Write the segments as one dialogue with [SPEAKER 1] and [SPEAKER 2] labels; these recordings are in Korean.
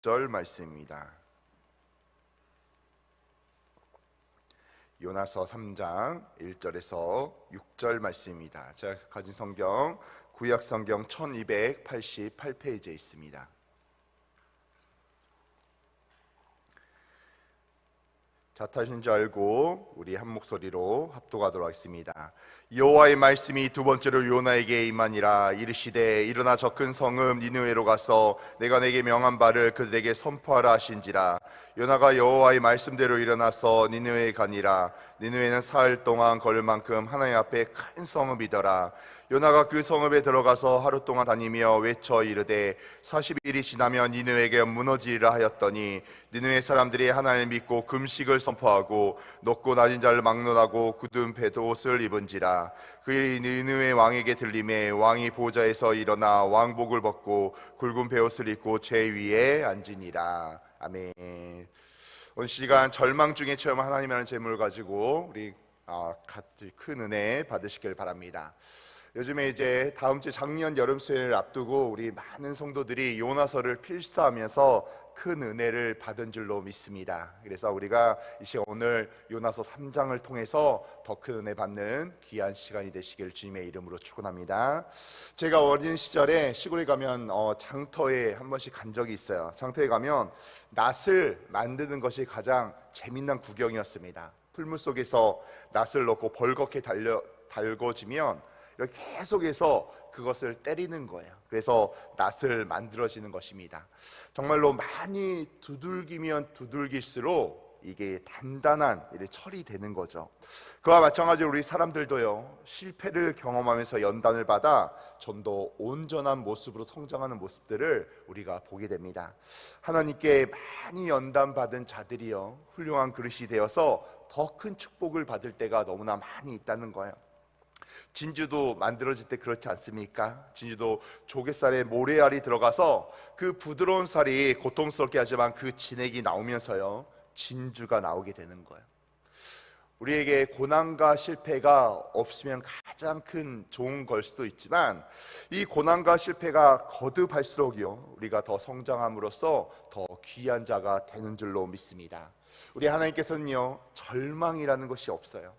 [SPEAKER 1] 6절 말씀입니다. 요나서 3장 1절에서 6절 말씀입니다. 제가 가진 성경 구약 성경 1288페이지에 있습니다. 자타신 줄 알고 우리 한 목소리로 합독하도록 하겠습니다. 여호와의 말씀이 두 번째로 요나에게 임하니라. 이르시되 일어나 저 큰 성읍 니느웨로 가서 내가 내게 명한 바를 그들에게 선포하라 하신지라. 요나가 여호와의 말씀대로 일어나서 니느웨에 가니라. 니느웨는 사흘 동안 걸을 만큼 하나님 앞에 큰 성읍이더라. 요나가 그 성읍에 들어가서 하루 동안 다니며 외쳐 이르되 40일이 지나면 니느웨가 무너지리라 하였더니 니느웨 사람들이 하나님을 믿고 금식을 선포하고 높고 낮은 자를 막론하고 굳은 배옷을 입은지라. 그 일이 니느웨 왕에게 들림에 왕이 보좌에서 일어나 왕복을 벗고 굵은 배옷을 입고 제 위에 앉으니라. 아멘. 오늘 시간 절망 중에 체험 하나님이라는 제목을 가지고 우리 같이 큰 은혜 받으시길 바랍니다. 요즘에 이제 다음 주 작년 여름 수련을 앞두고 우리 많은 성도들이 요나서를 필사하면서 큰 은혜를 받은 줄로 믿습니다. 그래서 우리가 이 시간 오늘 요나서 3장을 통해서 더 큰 은혜 받는 귀한 시간이 되시길 주님의 이름으로 축원합니다. 제가 어린 시절에 시골에 가면 장터에 한 번씩 간 적이 있어요. 장터에 가면 낫을 만드는 것이 가장 재미난 구경이었습니다. 풀물 속에서 낫을 넣고 벌겋게 달궈지면 이렇게 계속해서 그것을 때리는 거예요. 그래서 낫을 만들어지는 것입니다. 정말로 많이 두들기면 두들길수록 이게 단단한 철이 되는 거죠. 그와 마찬가지로 우리 사람들도요, 실패를 경험하면서 연단을 받아 좀 더 온전한 모습으로 성장하는 모습들을 우리가 보게 됩니다. 하나님께 많이 연단받은 자들이요, 훌륭한 그릇이 되어서 더 큰 축복을 받을 때가 너무나 많이 있다는 거예요. 진주도 만들어질 때 그렇지 않습니까? 진주도 조갯살에 모래알이 들어가서 그 부드러운 살이 고통스럽게 하지만 그 진액이 나오면서요, 진주가 나오게 되는 거예요. 우리에게 고난과 실패가 없으면 가장 큰 좋은 걸 수도 있지만 이 고난과 실패가 거듭할수록요, 우리가 더 성장함으로써 더 귀한 자가 되는 줄로 믿습니다. 우리 하나님께서는요, 절망이라는 것이 없어요.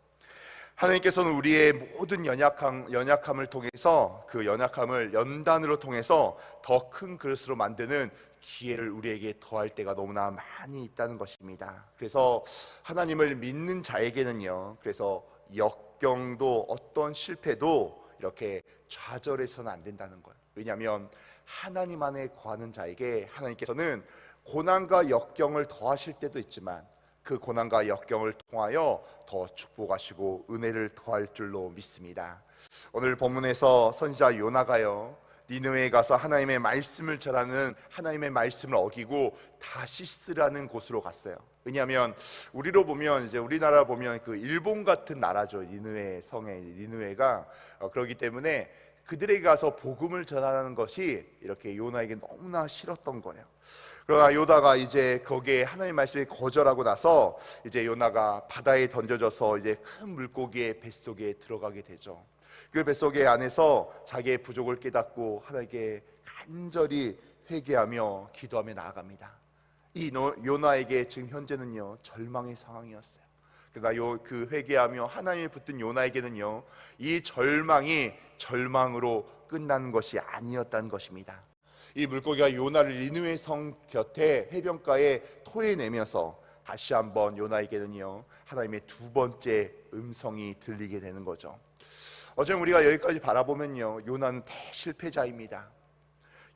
[SPEAKER 1] 하나님께서는 우리의 모든 연약함을 통해서 그 연약함을 연단으로 통해서 더 큰 그릇으로 만드는 기회를 우리에게 더할 때가 너무나 많이 있다는 것입니다. 그래서 하나님을 믿는 자에게는요, 그래서 역경도 어떤 실패도 이렇게 좌절해서는 안 된다는 거예요. 왜냐하면 하나님 안에 거하는 자에게 하나님께서는 고난과 역경을 더하실 때도 있지만 그 고난과 역경을 통하여 더 축복하시고 은혜를 더할 줄로 믿습니다. 오늘 본문에서 선지자 요나가요, 니느웨에 가서 하나님의 말씀을 전하는, 하나님의 말씀을 어기고 다시스라는 곳으로 갔어요. 왜냐하면 우리로 보면, 이제 우리나라 보면 그 일본 같은 나라죠. 니느웨 성에, 니느웨가 그렇기 때문에 그들에게 가서 복음을 전하는 것이 이렇게 요나에게 너무나 싫었던 거예요. 그러나 요나가 이제 거기에 하나님의 말씀에 거절하고 나서 이제 요나가 바다에 던져져서 이제 큰 물고기의 뱃속에 들어가게 되죠. 그 뱃속에 안에서 자기의 부족을 깨닫고 하나님께 간절히 회개하며 기도하며 나아갑니다. 이 요나에게 지금 현재는요, 절망의 상황이었어요. 그러나 그 회개하며 하나님을 붙든 요나에게는요, 이 절망이 절망으로 끝나는 것이 아니었다는 것입니다. 이 물고기가 요나를 니느웨 성 곁에 해변가에 토해내면서 다시 한번 요나에게는요, 하나님의 두 번째 음성이 들리게 되는 거죠. 어제 우리가 여기까지 바라보면요, 요나는 대실패자입니다.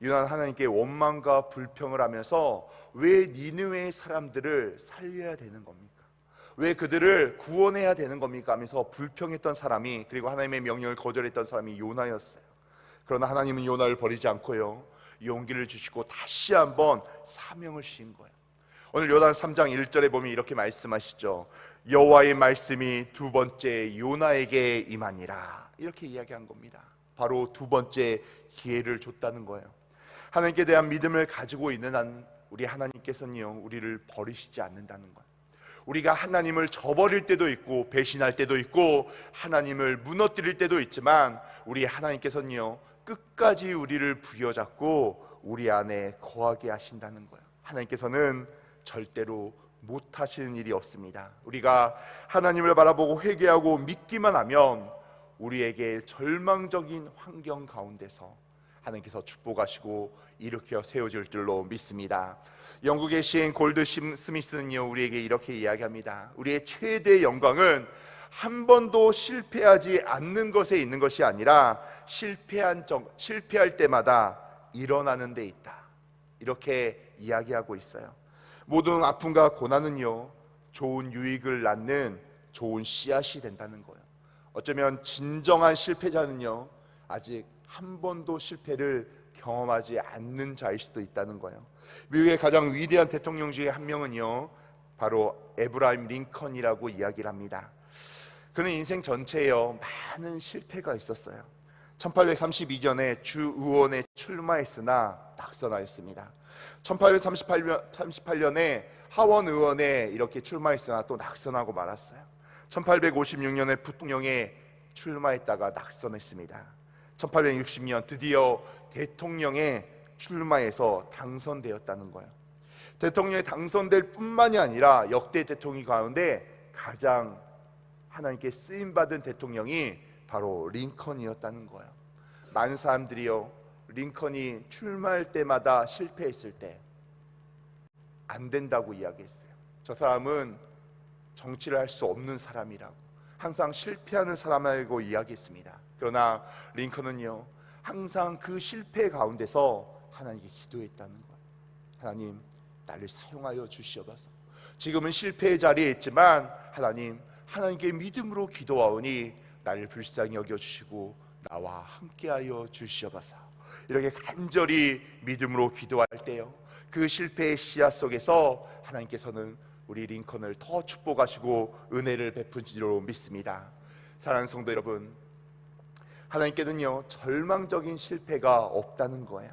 [SPEAKER 1] 요나는 하나님께 원망과 불평을 하면서 왜 니느웨 사람들을 살려야 되는 겁니까? 왜 그들을 구원해야 되는 겁니까? 하면서 불평했던 사람이, 그리고 하나님의 명령을 거절했던 사람이 요나였어요. 그러나 하나님은 요나를 버리지 않고요, 용기를 주시고 다시 한번 사명을 주신 거예요. 오늘 요나 3장 1절에 보면 이렇게 말씀하시죠. 여호와의 말씀이 두 번째 요나에게 임하니라, 이렇게 이야기한 겁니다. 바로 두 번째 기회를 줬다는 거예요. 하나님께 대한 믿음을 가지고 있는 한 우리 하나님께서는요, 우리를 버리시지 않는다는 거예요. 우리가 하나님을 저버릴 때도 있고 배신할 때도 있고 하나님을 무너뜨릴 때도 있지만 우리 하나님께서는요, 끝까지 우리를 부여잡고 우리 안에 거하게 하신다는 거예요. 하나님께서는 절대로 못하시는 일이 없습니다. 우리가 하나님을 바라보고 회개하고 믿기만 하면 우리에게 절망적인 환경 가운데서 하나님께서 축복하시고 일으켜 세워질 줄로 믿습니다. 영국의 시인 골드 스미스는요, 우리에게 이렇게 이야기합니다. 우리의 최대 영광은 한 번도 실패하지 않는 것에 있는 것이 아니라 실패할 때마다 일어나는 데 있다, 이렇게 이야기하고 있어요. 모든 아픔과 고난은요, 좋은 유익을 낳는 좋은 씨앗이 된다는 거예요. 어쩌면 진정한 실패자는요, 아직 한 번도 실패를 경험하지 않는 자일 수도 있다는 거예요. 미국의 가장 위대한 대통령 중에 한 명은요, 바로 에브라임 링컨이라고 이야기를 합니다. 그는 인생 전체에 많은 실패가 있었어요. 1832년에 주 의원에 출마했으나 낙선하였습니다. 1838년에 하원 의원에 이렇게 출마했으나 또 낙선하고 말았어요. 1856년에 부통령에 출마했다가 낙선했습니다. 1860년 드디어 대통령에 출마해서 당선되었다는 거예요. 대통령에 당선될 뿐만이 아니라 역대 대통령 가운데 가장 하나님께 쓰임받은 대통령이 바로 링컨이었다는 거예요. 많은 사람들이요, 링컨이 출마할 때마다 실패했을 때 안 된다고 이야기했어요. 저 사람은 정치를 할 수 없는 사람이라고, 항상 실패하는 사람이라고 이야기했습니다. 그러나 링컨은요, 항상 그 실패 가운데서 하나님께 기도했다는 거예요. 하나님, 나를 사용하여 주시옵소서. 지금은 실패의 자리에 있지만 하나님께 믿음으로 기도하오니 나를 불쌍히 여겨주시고 나와 함께하여 주시옵소서. 이렇게 간절히 믿음으로 기도할 때요, 그 실패의 씨앗 속에서 하나님께서는 우리 링컨을 더 축복하시고 은혜를 베푸시리로 믿습니다. 사랑하는 성도 여러분, 하나님께는요, 절망적인 실패가 없다는 거예요.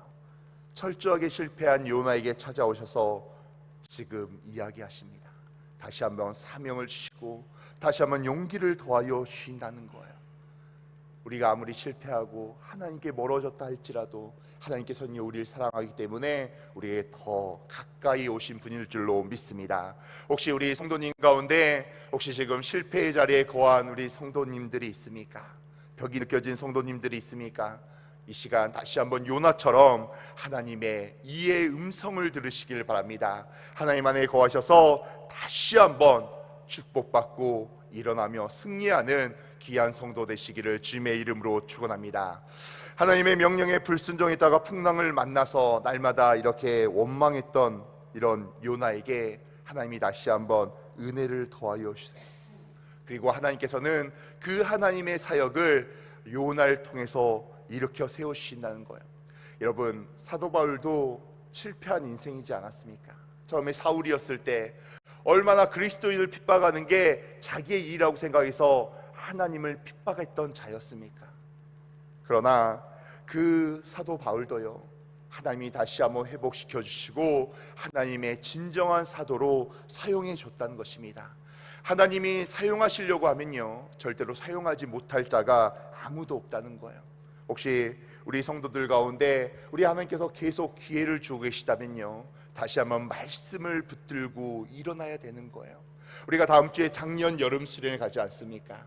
[SPEAKER 1] 철저하게 실패한 요나에게 찾아오셔서 지금 이야기하십니다. 다시 한번 사명을 주시고 다시 한번 용기를 더하여 주신다는 거예요. 우리가 아무리 실패하고 하나님께 멀어졌다 할지라도 하나님께서는 우리를 사랑하기 때문에 우리에게 더 가까이 오신 분일 줄로 믿습니다. 혹시 우리 성도님 가운데 혹시 지금 실패의 자리에 거한 우리 성도님들이 있습니까? 벽이 느껴진 성도님들이 있습니까? 이 시간 다시 한번 요나처럼 하나님의 이의 음성을 들으시길 바랍니다. 하나님 안에 거하셔서 다시 한번 축복받고 일어나며 승리하는 귀한 성도 되시기를 주님의 이름으로 축원합니다. 하나님의 명령에 불순종했다가 풍랑을 만나서 날마다 이렇게 원망했던 이런 요나에게 하나님이 다시 한번 은혜를 더하여 주세요. 그리고 하나님께서는 그 하나님의 사역을 요나를 통해서 일으켜 세우신다는 거예요. 여러분, 사도 바울도 실패한 인생이지 않았습니까? 처음에 사울이었을 때 얼마나 그리스도인을 핍박하는 게 자기의 일이라고 생각해서 하나님을 핍박했던 자였습니까? 그러나 그 사도 바울도요, 하나님이 다시 한번 회복시켜 주시고 하나님의 진정한 사도로 사용해 줬다는 것입니다. 하나님이 사용하시려고 하면요, 절대로 사용하지 못할 자가 아무도 없다는 거예요. 혹시 우리 성도들 가운데 우리 하나님께서 계속 기회를 주고 계시다면요, 다시 한번 말씀을 붙들고 일어나야 되는 거예요. 우리가 다음 주에 작년 여름 수련회 가지 않습니까?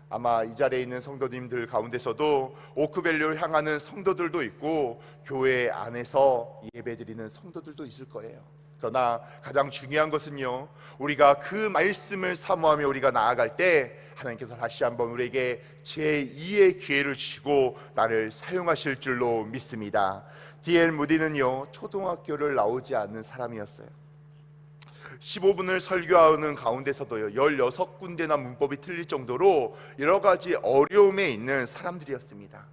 [SPEAKER 1] 아마 이 자리에 있는 성도님들 가운데서도 오크밸리를 향하는 성도들도 있고 교회 안에서 예배드리는 성도들도 있을 거예요. 그러나 가장 중요한 것은요, 우리가 그 말씀을 사모하며 우리가 나아갈 때 하나님께서 다시 한번 우리에게 제2의 기회를 주시고 나를 사용하실 줄로 믿습니다. D.L. 무디는요, 초등학교를 나오지 않는 사람이었어요. 15분을 설교하는 가운데서도요, 16군데나 문법이 틀릴 정도로 여러 가지 어려움에 있는 사람들이었습니다.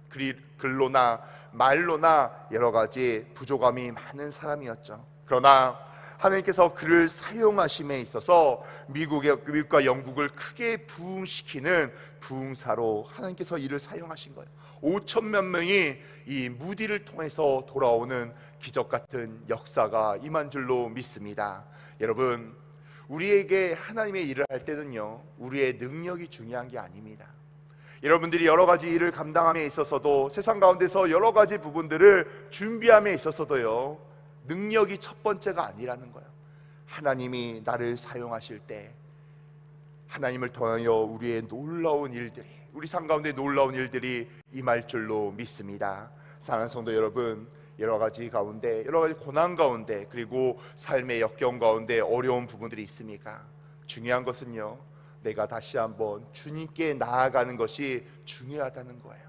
[SPEAKER 1] 글로나 말로나 여러 가지 부족함이 많은 사람이었죠. 그러나 하나님께서 그를 사용하심에 있어서 미국과 영국을 크게 부흥시키는 부흥사로 하나님께서 이를 사용하신 거예요. 5천만 명이 이 무디를 통해서 돌아오는 기적 같은 역사가 임한 줄로 믿습니다. 여러분, 우리에게 하나님의 일을 할 때는요, 우리의 능력이 중요한 게 아닙니다. 여러분들이 여러 가지 일을 감당함에 있어서도, 세상 가운데서 여러 가지 부분들을 준비함에 있어서도요, 능력이 첫 번째가 아니라는 거예요. 하나님이 나를 사용하실 때 하나님을 통하여 우리의 놀라운 일들이, 우리 삶 가운데 놀라운 일들이 임할 줄로 믿습니다. 사랑하는 성도 여러분, 여러 가지 가운데, 여러 가지 고난 가운데, 그리고 삶의 역경 가운데 어려운 부분들이 있습니까? 중요한 것은요, 내가 다시 한번 주님께 나아가는 것이 중요하다는 거예요.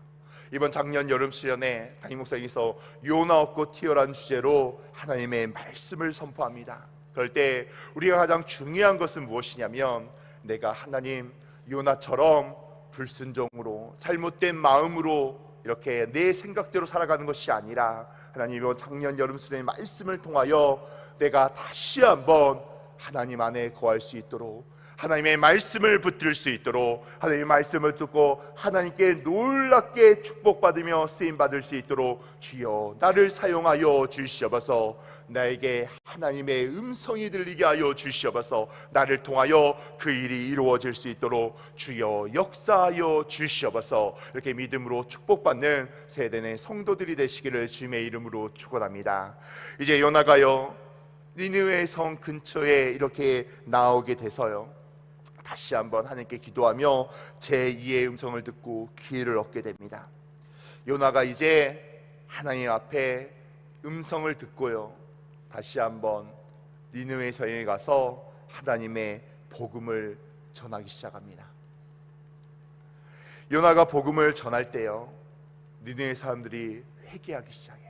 [SPEAKER 1] 이번 작년 여름 수련회 담임 목사님께서 요나 없고 튀어난 주제로 하나님의 말씀을 선포합니다. 그럴 때 우리가 가장 중요한 것은 무엇이냐면, 내가 하나님 요나처럼 불순종으로 잘못된 마음으로 이렇게 내 생각대로 살아가는 것이 아니라, 하나님 이번 작년 여름 수련회 말씀을 통하여 내가 다시 한번 하나님 안에 거할 수 있도록, 하나님의 말씀을 붙들 수 있도록, 하나님의 말씀을 듣고 하나님께 놀랍게 축복받으며 쓰임받을 수 있도록 주여 나를 사용하여 주시옵소서. 나에게 하나님의 음성이 들리게 하여 주시옵소서. 나를 통하여 그 일이 이루어질 수 있도록 주여 역사하여 주시옵소서. 이렇게 믿음으로 축복받는 세대의 성도들이 되시기를 주님의 이름으로 축원합니다. 이제 요나가요 니느웨 성 근처에 이렇게 나오게 돼서요, 다시 한번 하나님께 기도하며 제2의 음성을 듣고 기회를 얻게 됩니다. 요나가 이제 하나님 앞에 음성을 듣고요, 다시 한번 니느웨 성에 가서 하나님의 복음을 전하기 시작합니다. 요나가 복음을 전할 때요, 니느웨 사람들이 회개하기 시작해요.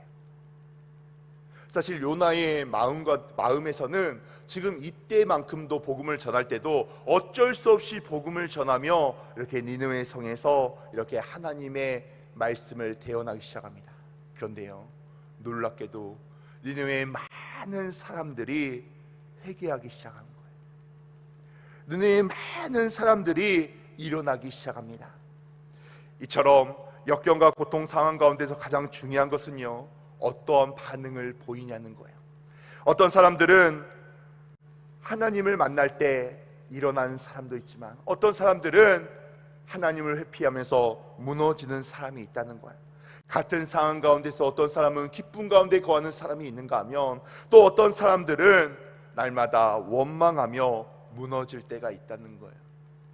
[SPEAKER 1] 사실 요나의 마음에서는 지금 이때만큼도 복음을 전할 때도 어쩔 수 없이 복음을 전하며 이렇게 니느웨 성에서 이렇게 하나님의 말씀을 대언하기 시작합니다. 그런데요, 놀랍게도 니느웨의 많은 사람들이 회개하기 시작한 거예요. 니느웨의 많은 사람들이 일어나기 시작합니다. 이처럼 역경과 고통 상황 가운데서 가장 중요한 것은요, 어떠한 반응을 보이냐는 거예요. 어떤 사람들은 하나님을 만날 때 일어나는 사람도 있지만, 어떤 사람들은 하나님을 회피하면서 무너지는 사람이 있다는 거예요. 같은 상황 가운데서 어떤 사람은 기쁨 가운데 거하는 사람이 있는가 하면, 또 어떤 사람들은 날마다 원망하며 무너질 때가 있다는 거예요.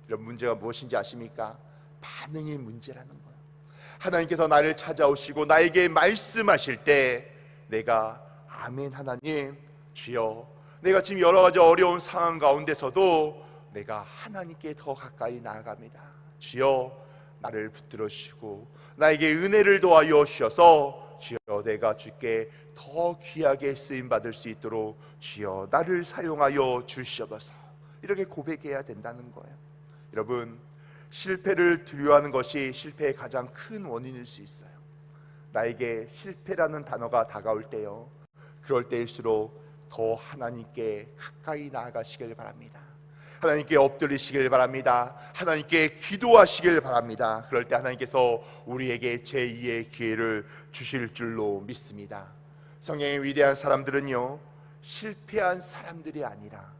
[SPEAKER 1] 이런 문제가 무엇인지 아십니까? 반응의 문제라는 거예요. 하나님께서 나를 찾아오시고 나에게 말씀하실 때 내가 아멘 하나님 주여, 내가 지금 여러 가지 어려운 상황 가운데서도 내가 하나님께 더 가까이 나아갑니다. 주여 나를 붙들어 주시고 나에게 은혜를 더하여 주셔서 주여 내가 주께 더 귀하게 쓰임받을 수 있도록 주여 나를 사용하여 주시옵소서. 이렇게 고백해야 된다는 거예요. 여러분, 실패를 두려워하는 것이 실패의 가장 큰 원인일 수 있어요. 나에게 실패라는 단어가 다가올 때요, 그럴 때일수록 더 하나님께 가까이 나아가시길 바랍니다. 하나님께 엎드리시길 바랍니다. 하나님께 기도하시길 바랍니다. 그럴 때 하나님께서 우리에게 제2의 기회를 주실 줄로 믿습니다. 성경의 위대한 사람들은요, 실패한 사람들이 아니라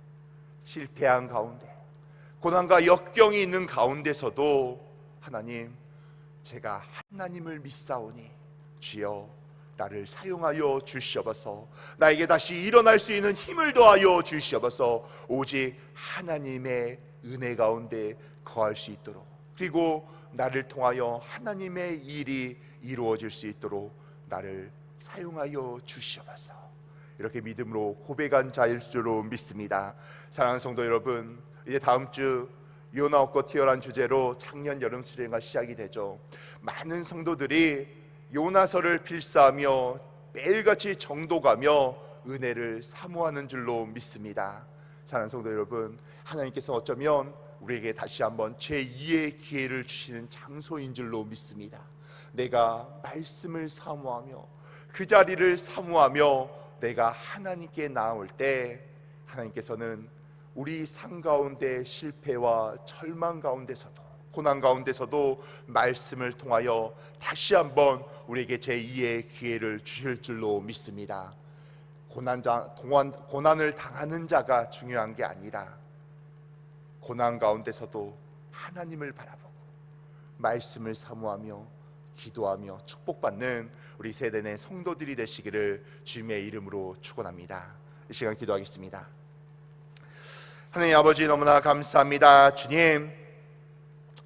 [SPEAKER 1] 실패한 가운데, 고난과 역경이 있는 가운데서도 하나님, 제가 하나님을 믿사오니 주여 나를 사용하여 주시옵소서. 나에게 다시 일어날 수 있는 힘을 더하여 주시옵소서. 오직 하나님의 은혜 가운데 거할 수 있도록, 그리고 나를 통하여 하나님의 일이 이루어질 수 있도록 나를 사용하여 주시옵소서. 이렇게 믿음으로 고백한 자일 줄로 믿습니다. 사랑하는 성도 여러분, 이제 다음 주 요나 없고 튀어난 주제로 작년 여름 수련회가 시작이 되죠. 많은 성도들이 요나서를 필사하며 매일같이 정독하며 은혜를 사모하는 줄로 믿습니다. 사랑하는 성도 여러분, 하나님께서 어쩌면 우리에게 다시 한번 제2의 기회를 주시는 장소인 줄로 믿습니다. 내가 말씀을 사모하며 그 자리를 사모하며 내가 하나님께 나올 때 하나님께서는 우리 삶 가운데 실패와 절망 가운데서도, 고난 가운데서도 말씀을 통하여 다시 한번 우리에게 제2의 기회를 주실 줄로 믿습니다. 고난을 당하는 자가 중요한 게 아니라 고난 가운데서도 하나님을 바라보고 말씀을 사모하며 기도하며 축복받는 우리 세대의 성도들이 되시기를 주님의 이름으로 축원합니다. 이 시간 기도하겠습니다. 하나님 아버지, 너무나 감사합니다. 주님,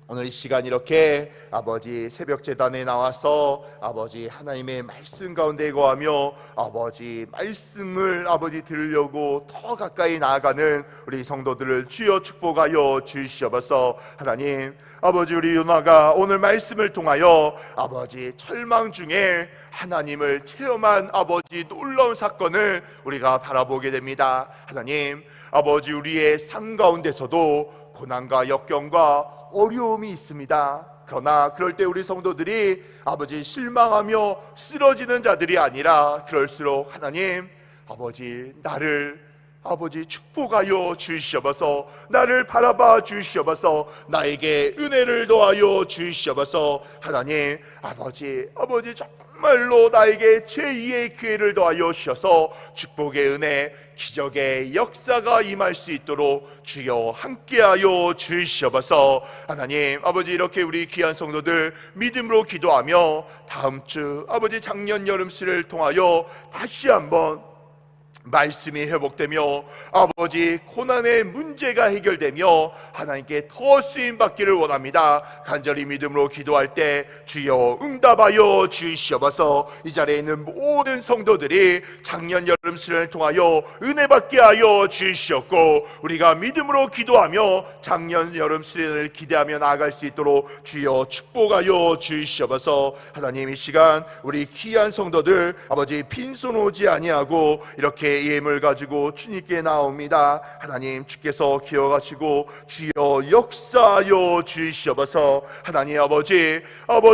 [SPEAKER 1] 오늘 이 시간 이렇게 아버지 새벽 제단에 나와서 아버지 하나님의 말씀 가운데 거하며 아버지 말씀을 아버지 들으려고 더 가까이 나아가는 우리 성도들을 주여 축복하여 주시옵소서. 하나님 아버지, 우리 요나가 오늘 말씀을 통하여 아버지 철망 중에 하나님을 체험한 아버지 놀라운 사건을 우리가 바라보게 됩니다. 하나님 아버지, 우리의 삶 가운데서도 고난과 역경과 어려움이 있습니다. 그러나 그럴 때 우리 성도들이 아버지 실망하며 쓰러지는 자들이 아니라 그럴수록 하나님 아버지 나를 아버지 축복하여 주시옵소서. 나를 바라봐 주시옵소서. 나에게 은혜를 더하여 주시옵소서. 하나님 아버지 정말로 나에게 제2의 기회를 더하여 주셔서 축복의 은혜, 기적의 역사가 임할 수 있도록 주여 함께하여 주시옵소서. 하나님 아버지, 이렇게 우리 귀한 성도들 믿음으로 기도하며 다음 주 아버지 작년 여름씨를 통하여 다시 한번 말씀이 회복되며 아버지 고난의 문제가 해결되며 하나님께 더 쓰임받기를 원합니다. 간절히 믿음으로 기도할 때 주여 응답하여 주시옵소서. 이 자리에 있는 모든 성도들이 작년 여름 시즌을 통하여 은혜받게 하여 주시옵고 우리가 믿음으로 기도하며 작년 여름 시즌을 기대하며 나아갈 수 있도록 주여 축복하여 주시옵소서. 하나님, 이 시간 우리 귀한 성도들 아버지 빈손 오지 아니하고 이렇게 예물 가지고 주님께 나옵니다. 하나님, 주께서 기억하시고 주여 역사하여 주시옵소서. 하나님 아버지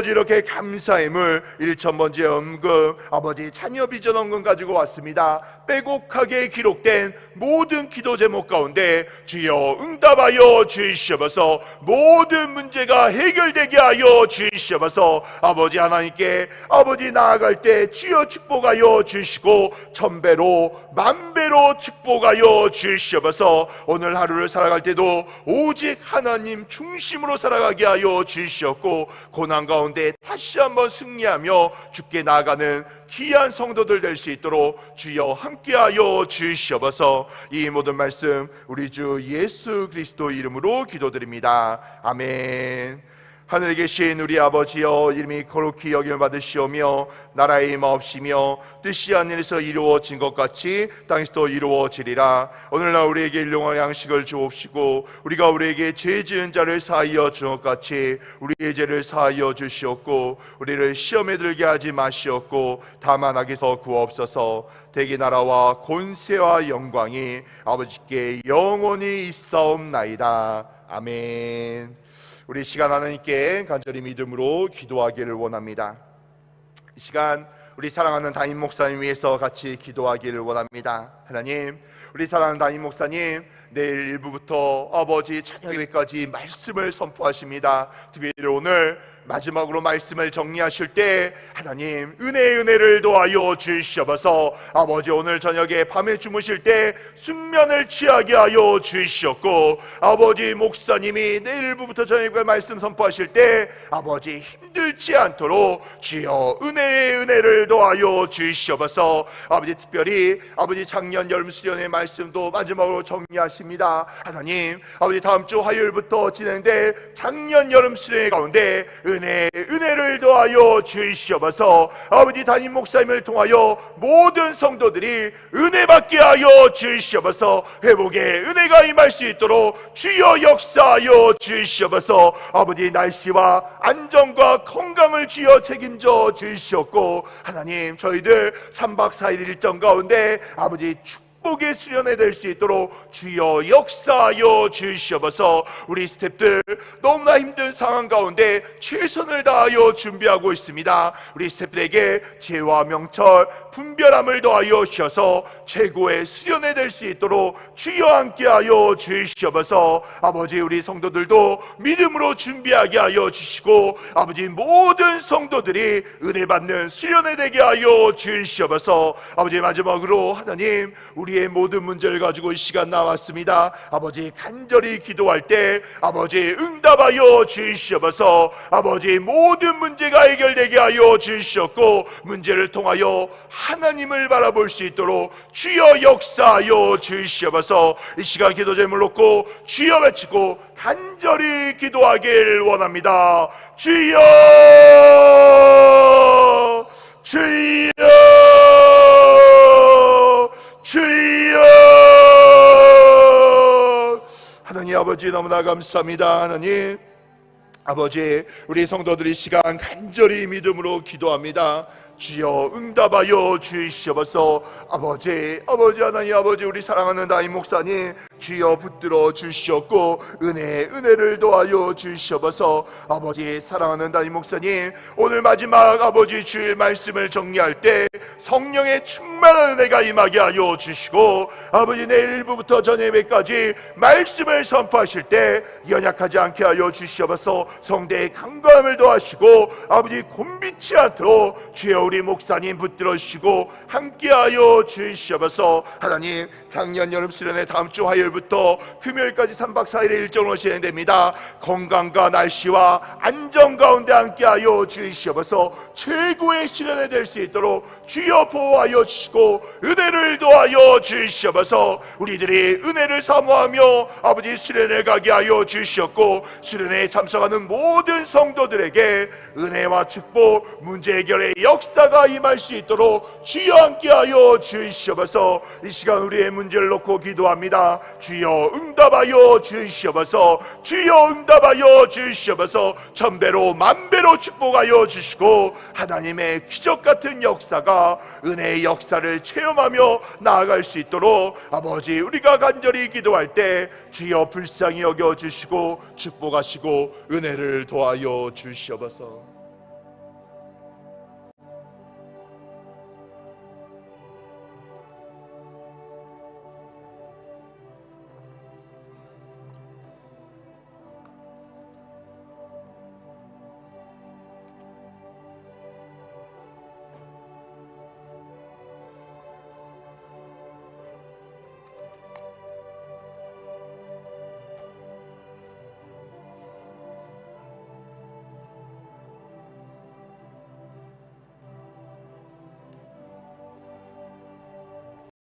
[SPEAKER 1] 이렇게 감사함을 1,000번째 헌금 아버지 자녀 비전 헌금 가지고 왔습니다. 빼곡하게 기록된 모든 기도 제목 가운데 주여 응답하여 주시옵소서. 모든 문제가 해결되게 하여 주시옵소서. 아버지 하나님께 아버지 나아갈 때 주여 축복하여 주시고 1000배로 만배로 축복하여 주시옵소서. 오늘 하루를 살아갈 때도 오직 하나님 중심으로 살아가게 하여 주시옵고 고난 가운데 다시 한번 승리하며 주께 나아가는 귀한 성도들 될 수 있도록 주여 함께하여 주시옵소서. 이 모든 말씀 우리 주 예수 그리스도 이름으로 기도드립니다. 아멘. 하늘에 계신 우리 아버지여, 이름이 거룩히 여김을 받으시오며 나라의 임하옵시며 뜻이 하늘에서 이루어진 것 같이 땅에서도 이루어지리라. 오늘날 우리에게 일용할 양식을 주옵시고 우리가 우리에게 죄 지은 자를 사하여 준 것 같이 우리의 죄를 사하여 주시옵고 우리를 시험에 들게 하지 마시옵고 다만 악에서 구하옵소서. 대개 나라와 권세와 영광이 아버지께 영원히 있사옵나이다. 아멘. 우리 시간 하나님께 간절히 믿음으로 기도하기를 원합니다. 이 시간 우리 사랑하는 담임 목사님 위해서 같이 기도하기를 원합니다. 하나님, 우리 사랑하는 담임 목사님 내일 일부부터 아버지 저녁에까지 말씀을 선포하십니다. 특별히 오늘 마지막으로 말씀을 정리하실 때 하나님 은혜를 더하여 주시옵소서. 아버지 오늘 저녁에 밤에 주무실 때 숙면을 취하게 하여 주시옵고 아버지 목사님이 내일부터 저녁에 말씀 선포하실 때 아버지 힘들지 않도록 주여 은혜를 더하여 주시옵소서. 아버지 특별히 아버지 작년 여름 수련의 말씀도 마지막으로 정리하십니다. 하나님 아버지 다음 주 화요일부터 진행될 작년 여름 수련의 가운데 은혜를 더하여 주시옵소서. 아버지 담임 목사님을 통하여 모든 성도들이 은혜 받게 하여 주시옵소서. 회복의 은혜가 임할 수 있도록 주여 역사하여 주시옵소서. 아버지 날씨와 안전과 건강을 주여 책임져 주시옵고 하나님 저희들 3박 4일 일정 가운데 아버지 축복의 수련회 될 수 있도록 주여 역사하여 주시옵소서. 우리 스태프들 너무나 힘든 상황 가운데 최선을 다하여 준비하고 있습니다. 우리 스태프들에게 죄와 명철 분별함을 더하여 주셔서 최고의 수련회 될 수 있도록 주여 함께하여 주시옵소서. 아버지 우리 성도들도 믿음으로 준비하게 하여 주시고 아버지 모든 성도들이 은혜 받는 수련회 되게 하여 주시옵소서. 아버지 마지막으로 하나님 우리 우리의 모든 문제를 가지고 이 시간 나왔습니다. 아버지 간절히 기도할 때 아버지 응답하여 주시옵소서. 아버지 모든 문제가 해결되게 하여 주시옵고 문제를 통하여 하나님을 바라볼 수 있도록 주여 역사하여 주시옵소서. 이 시간 기도 제목을 놓고 주여 외치고 간절히 기도하길 원합니다. 주여 주여 주여. 하나님 아버지 너무나 감사합니다. 하나님 아버지 우리 성도들이 시간 간절히 믿음으로 기도합니다. 주여 응답하여 주시옵소서. 아버지 하나님 아버지 우리 사랑하는 나인 목사님 주여 붙들어 주시옵고 은혜를 더하여 주시옵소서. 아버지 사랑하는 나인 목사님 오늘 마지막 아버지 주일 말씀을 정리할 때 성령의 충만한 은혜가 임하게 하여 주시고 아버지 내일 일부부터 저녁에까지 말씀을 선포하실 때 연약하지 않게 하여 주시옵소서. 성대의 강건함을 더하시고 아버지 곤비치 않도록 주여 우리 목사님 붙들어 주시고 함께하여 주시옵소서. 하나님 작년 여름 수련회 다음 주 화요일부터 금요일까지 3박 4일의 일정으로 진행됩니다. 건강과 날씨와 안전 가운데 함께하여 주시옵소서. 최고의 수련회 될 수 있도록 주여 보호하여 주시고 은혜를 더하여 주시옵소서. 우리들이 은혜를 사모하며 아버지 수련회 가게 하여 주시옵고 수련회에 참석하는 모든 성도들에게 은혜와 축복 문제 해결의 역사가 임할 수 있도록 주여 함께하여 주시옵소서. 이 시간 우리의 문제를 놓고 기도합니다. 주여 응답하여 주시옵소서. 주여 응답하여 주시옵소서. 천배로 만배로 축복하여 주시고 하나님의 기적 같은 역사가 은혜의 역사를 체험하며 나아갈 수 있도록 아버지 우리가 간절히 기도할 때 주여 불쌍히 여겨 주시고 축복하시고 은혜를 더하여 주시옵소서.